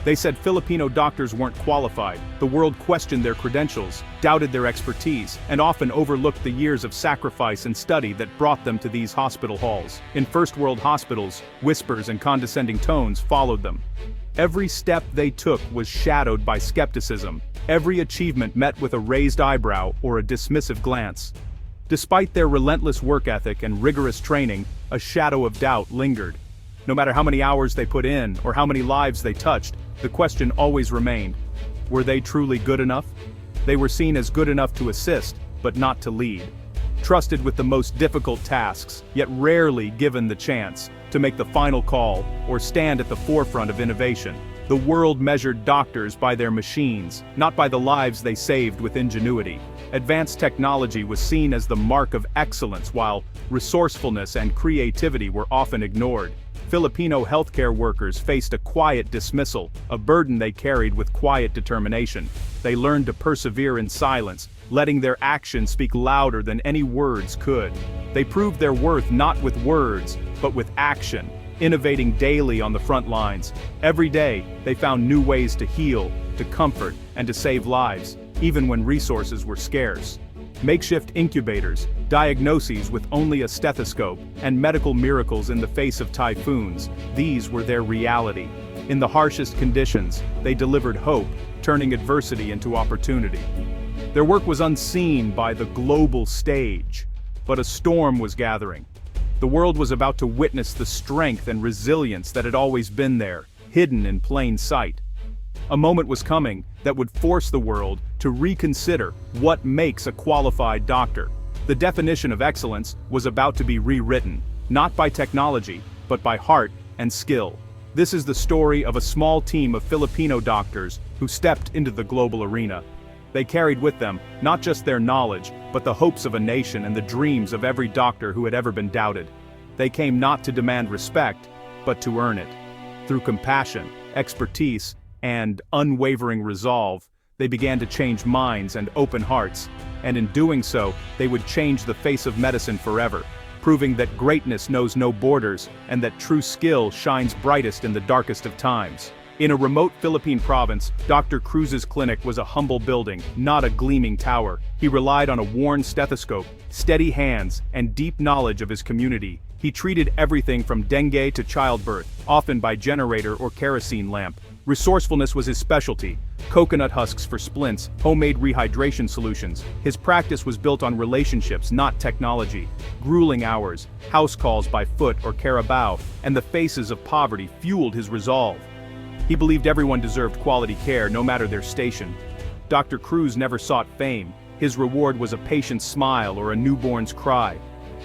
They said Filipino doctors weren't qualified. The world questioned their credentials, doubted their expertise, and often overlooked the years of sacrifice and study that brought them to these hospital halls. In first world hospitals, whispers and condescending tones followed them. Every step they took was shadowed by skepticism. Every achievement met with a raised eyebrow or a dismissive glance. Despite their relentless work ethic and rigorous training, a shadow of doubt lingered. No matter how many hours they put in or how many lives they touched, the question always remained: were they truly good enough? They were seen as good enough to assist, but not to lead. Trusted with the most difficult tasks, yet rarely given the chance to make the final call or stand at the forefront of innovation. The world measured doctors by their machines, not by the lives they saved with ingenuity. Advanced technology was seen as the mark of excellence, while resourcefulness and creativity were often ignored. Filipino healthcare workers faced a quiet dismissal, a burden they carried with quiet determination. They learned to persevere in silence, letting their actions speak louder than any words could. They proved their worth not with words, but with action, innovating daily on the front lines. Every day, they found new ways to heal, to comfort, and to save lives, even when resources were scarce. Makeshift incubators, diagnoses with only a stethoscope, and medical miracles in the face of typhoons, these were their reality. In the harshest conditions, they delivered hope, turning adversity into opportunity. Their work was unseen by the global stage, but a storm was gathering. The world was about to witness the strength and resilience that had always been there, hidden in plain sight. A moment was coming that would force the world to reconsider what makes a qualified doctor. The definition of excellence was about to be rewritten, not by technology, but by heart and skill. This is the story of a small team of Filipino doctors who stepped into the global arena. They carried with them not just their knowledge, but the hopes of a nation and the dreams of every doctor who had ever been doubted. They came not to demand respect, but to earn it. Through compassion, expertise, and unwavering resolve, they began to change minds and open hearts, and in doing so, they would change the face of medicine forever, proving that greatness knows no borders and that true skill shines brightest in the darkest of times. In a remote Philippine province, Dr. Cruz's clinic was a humble building, not a gleaming tower. He relied on a worn stethoscope, steady hands, and deep knowledge of his community. He treated everything from dengue to childbirth, often by generator or kerosene lamp. Resourcefulness was his specialty: coconut husks for splints, homemade rehydration solutions. His practice was built on relationships, not technology. Grueling hours, house calls by foot or carabao, and the faces of poverty fueled his resolve. He believed everyone deserved quality care, no matter their station. Dr. Cruz never sought fame. His reward was a patient's smile or a newborn's cry.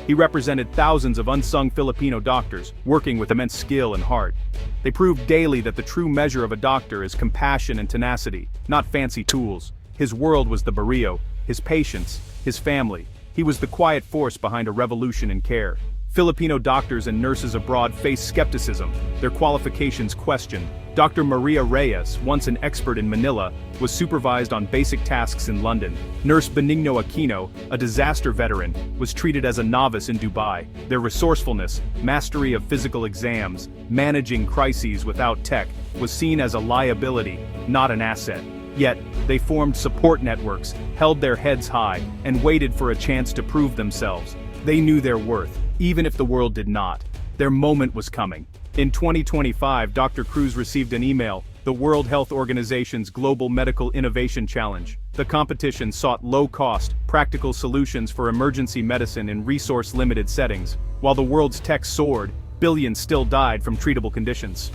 He represented thousands of unsung Filipino doctors, working with immense skill and heart. They proved daily that the true measure of a doctor is compassion and tenacity, not fancy tools. His world was the barrio, his patients, his family. He was the quiet force behind a revolution in care. Filipino doctors and nurses abroad faced skepticism, their qualifications questioned. Dr. Maria Reyes, once an expert in Manila, was supervised on basic tasks in London. Nurse Benigno Aquino, a disaster veteran, was treated as a novice in Dubai. Their resourcefulness, mastery of physical exams, managing crises without tech, was seen as a liability, not an asset. Yet, they formed support networks, held their heads high, and waited for a chance to prove themselves. They knew their worth, even if the world did not. Their moment was coming. In 2025, Dr. Cruz received an email, the World Health Organization's Global Medical Innovation Challenge. The competition sought low-cost, practical solutions for emergency medicine in resource-limited settings. While the world's tech soared, billions still died from treatable conditions.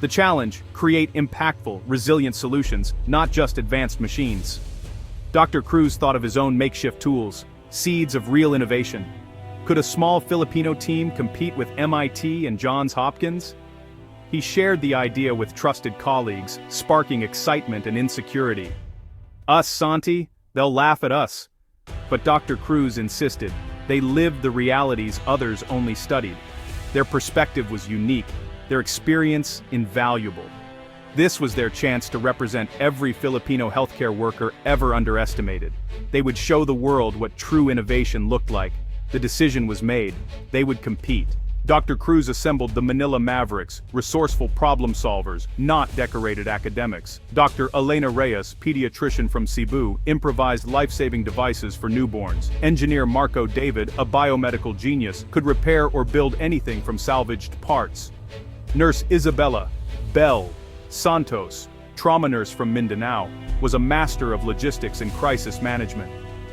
The challenge: create impactful, resilient solutions, not just advanced machines. Dr. Cruz thought of his own makeshift tools, seeds of real innovation. Could a small Filipino team compete with MIT and Johns Hopkins? He shared the idea with trusted colleagues, sparking excitement and insecurity. Us, Santi? They'll laugh at us. But Dr. Cruz insisted. They lived the realities others only studied. Their perspective was unique, their experience invaluable. This was their chance to represent every Filipino healthcare worker ever underestimated. They would show the world what true innovation looked like. The decision was made. They would compete. Dr. Cruz assembled the Manila Mavericks, resourceful problem solvers, not decorated academics. Dr. Elena Reyes, pediatrician from Cebu, improvised life-saving devices for newborns. Engineer Marco David, a biomedical genius, could repair or build anything from salvaged parts. Nurse Isabella Bell Santos, trauma nurse from Mindanao, was a master of logistics and crisis management.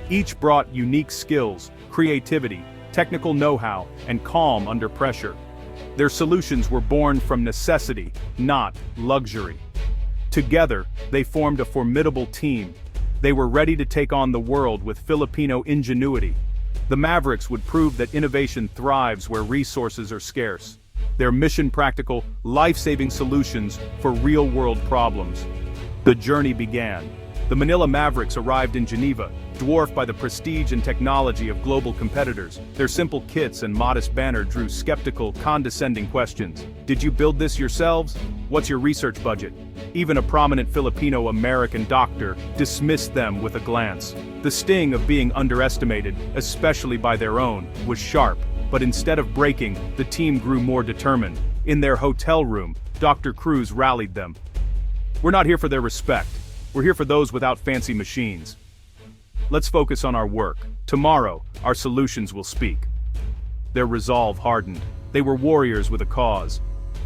Each brought unique skills, creativity, technical know-how, and calm under pressure. Their solutions were born from necessity, not luxury. Together, they formed a formidable team. They were ready to take on the world with Filipino ingenuity. The Mavericks would prove that innovation thrives where resources are scarce. Their mission-practical, life-saving solutions for real-world problems. The journey began. The Manila Mavericks arrived in Geneva, dwarfed by the prestige and technology of global competitors. Their simple kits and modest banner drew skeptical, condescending questions. Did you build this yourselves? What's your research budget? Even a prominent Filipino-American doctor dismissed them with a glance. The sting of being underestimated, especially by their own, was sharp. But instead of breaking, the team grew more determined. In their hotel room, Dr. Cruz rallied them. We're not here for their respect. We're here for those without fancy machines. Let's focus on our work. Tomorrow, our solutions will speak. Their resolve hardened. They were warriors with a cause.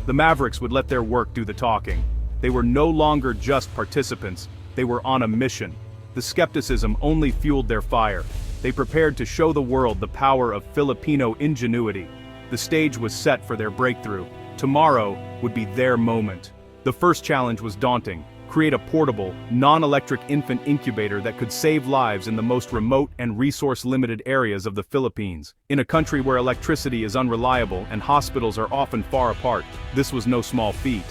The Mavericks would let their work do the talking. They were no longer just participants, they were on a mission. The skepticism only fueled their fire. They prepared to show the world the power of Filipino ingenuity. The stage was set for their breakthrough. Tomorrow would be their moment. The first challenge was daunting. Create a portable, non-electric infant incubator that could save lives in the most remote and resource-limited areas of the Philippines. In a country where electricity is unreliable and hospitals are often far apart, this was no small feat.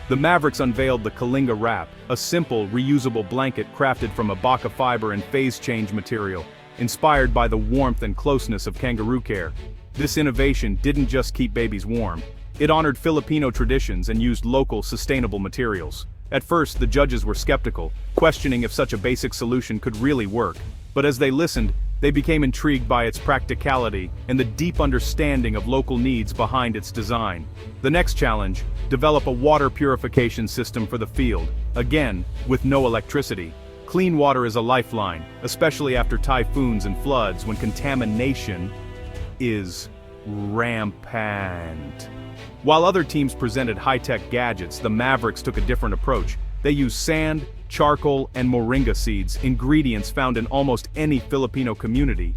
The Mavericks unveiled the Kalinga Wrap, a simple, reusable blanket crafted from abaca fiber and phase change material, inspired by the warmth and closeness of kangaroo care. This innovation didn't just keep babies warm. It honored Filipino traditions and used local, sustainable materials. At first, the judges were skeptical, questioning if such a basic solution could really work. But as they listened, they became intrigued by its practicality and the deep understanding of local needs behind its design. The next challenge: develop a water purification system for the field, again, with no electricity. Clean water is a lifeline, especially after typhoons and floods when contamination is rampant. While other teams presented high-tech gadgets, the Mavericks took a different approach. They used sand, charcoal, and moringa seeds, ingredients found in almost any Filipino community,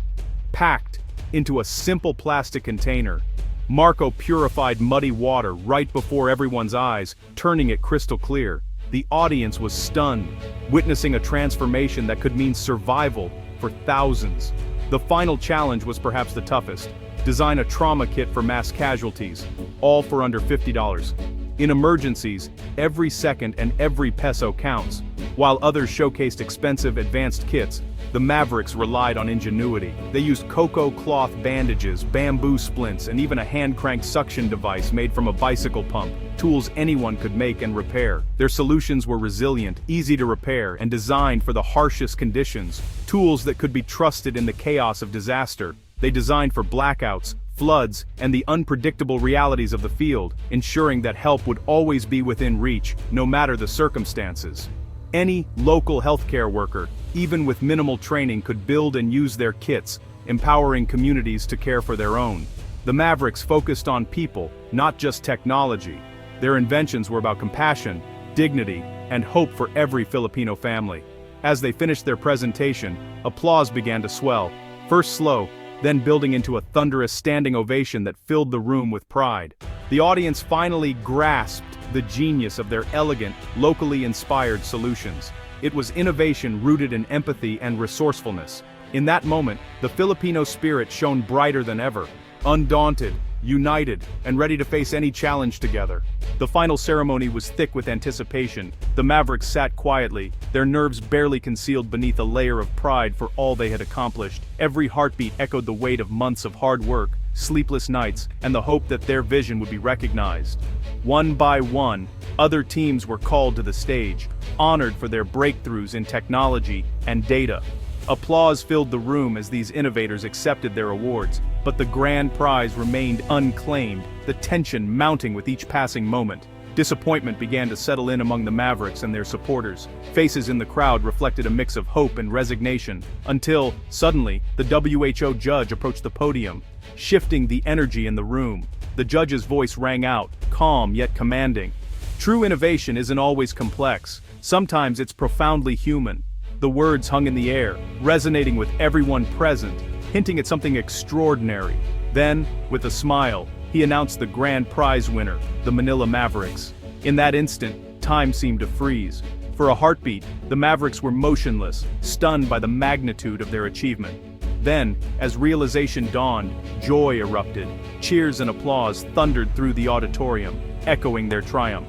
packed into a simple plastic container. Marco purified muddy water right before everyone's eyes, turning it crystal clear. The audience was stunned, witnessing a transformation that could mean survival for thousands. The final challenge was perhaps the toughest. Design a trauma kit for mass casualties, all for under $50. In emergencies, every second and every peso counts. While others showcased expensive advanced kits, the Mavericks relied on ingenuity. They used cocoa cloth bandages, bamboo splints, and even a hand-cranked suction device made from a bicycle pump, tools anyone could make and repair. Their solutions were resilient, easy to repair, and designed for the harshest conditions, tools that could be trusted in the chaos of disaster. They designed for blackouts, floods, and the unpredictable realities of the field, ensuring that help would always be within reach, no matter the circumstances. Any local healthcare worker, even with minimal training, could build and use their kits, empowering communities to care for their own. The Mavericks focused on people, not just technology. Their inventions were about compassion, dignity, and hope for every Filipino family. As they finished their presentation, applause began to swell, first slow, then building into a thunderous standing ovation that filled the room with pride. The audience finally grasped the genius of their elegant, locally inspired solutions. It was innovation rooted in empathy and resourcefulness. In that moment, the Filipino spirit shone brighter than ever, undaunted, united, and ready to face any challenge together. The final ceremony was thick with anticipation. The Mavericks sat quietly, their nerves barely concealed beneath a layer of pride for all they had accomplished. Every heartbeat echoed the weight of months of hard work, sleepless nights, and the hope that their vision would be recognized. One by one, other teams were called to the stage, honored for their breakthroughs in technology and data. Applause filled the room as these innovators accepted their awards, but the grand prize remained unclaimed, the tension mounting with each passing moment. Disappointment began to settle in among the Mavericks and their supporters. Faces in the crowd reflected a mix of hope and resignation, until, suddenly, the WHO judge approached the podium, shifting the energy in the room. The judge's voice rang out, calm yet commanding. True innovation isn't always complex. Sometimes it's profoundly human. The words hung in the air, resonating with everyone present, hinting at something extraordinary. Then, with a smile, he announced the grand prize winner, the Manila Mavericks. In that instant, time seemed to freeze. For a heartbeat, the Mavericks were motionless, stunned by the magnitude of their achievement. Then, as realization dawned, joy erupted. Cheers and applause thundered through the auditorium, echoing their triumph.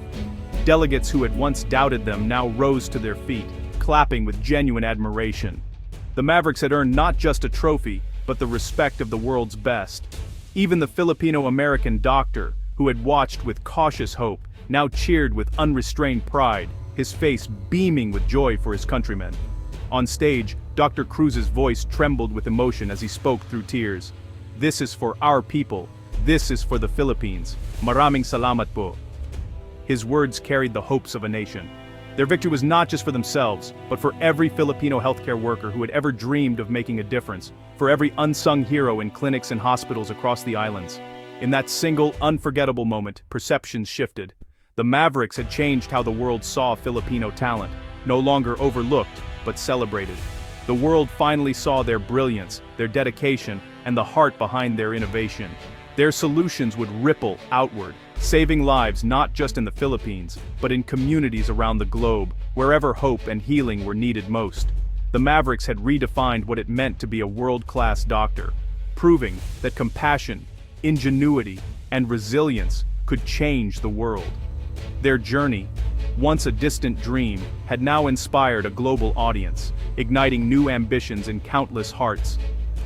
Delegates who had once doubted them now rose to their feet, clapping with genuine admiration. The Mavericks had earned not just a trophy, but the respect of the world's best. Even the Filipino-American doctor, who had watched with cautious hope, now cheered with unrestrained pride, his face beaming with joy for his countrymen. On stage, Dr. Cruz's voice trembled with emotion as he spoke through tears. "This is for our people. This is for the Philippines. Maraming salamat po." His words carried the hopes of a nation. Their victory was not just for themselves, but for every Filipino healthcare worker who had ever dreamed of making a difference, for every unsung hero in clinics and hospitals across the islands. In that single, unforgettable moment, perceptions shifted. The Mavericks had changed how the world saw Filipino talent, no longer overlooked, but celebrated. The world finally saw their brilliance, their dedication, and the heart behind their innovation. Their solutions would ripple outward, saving lives not just in the Philippines, but in communities around the globe, wherever hope and healing were needed most. The Mavericks had redefined what it meant to be a world-class doctor, proving that compassion, ingenuity, and resilience could change the world. Their journey, once a distant dream, had now inspired a global audience, igniting new ambitions in countless hearts.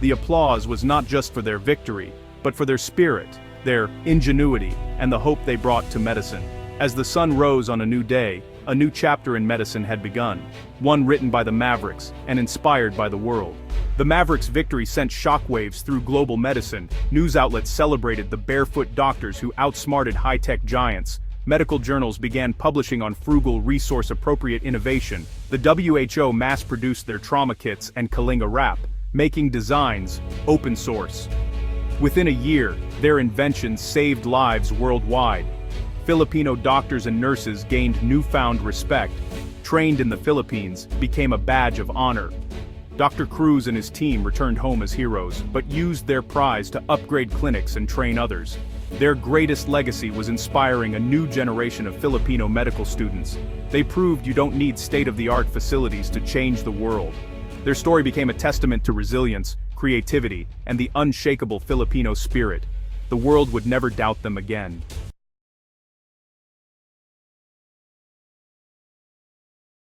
The applause was not just for their victory, but for their spirit, their ingenuity, and the hope they brought to medicine. As the sun rose on a new day, a new chapter in medicine had begun, one written by the Mavericks and inspired by the world. The Mavericks' victory sent shockwaves through global medicine. News outlets celebrated the barefoot doctors who outsmarted high-tech giants. Medical journals began publishing on frugal, resource-appropriate innovation. The WHO mass-produced their trauma kits and Kalinga wrap, making designs open source. Within a year, their inventions saved lives worldwide. Filipino doctors and nurses gained newfound respect. Trained in the Philippines became a badge of honor. Dr. Cruz and his team returned home as heroes, but used their prize to upgrade clinics and train others. Their greatest legacy was inspiring a new generation of Filipino medical students. They proved you don't need state-of-the-art facilities to change the world. Their story became a testament to resilience, creativity, and the unshakable Filipino spirit. The world would never doubt them again.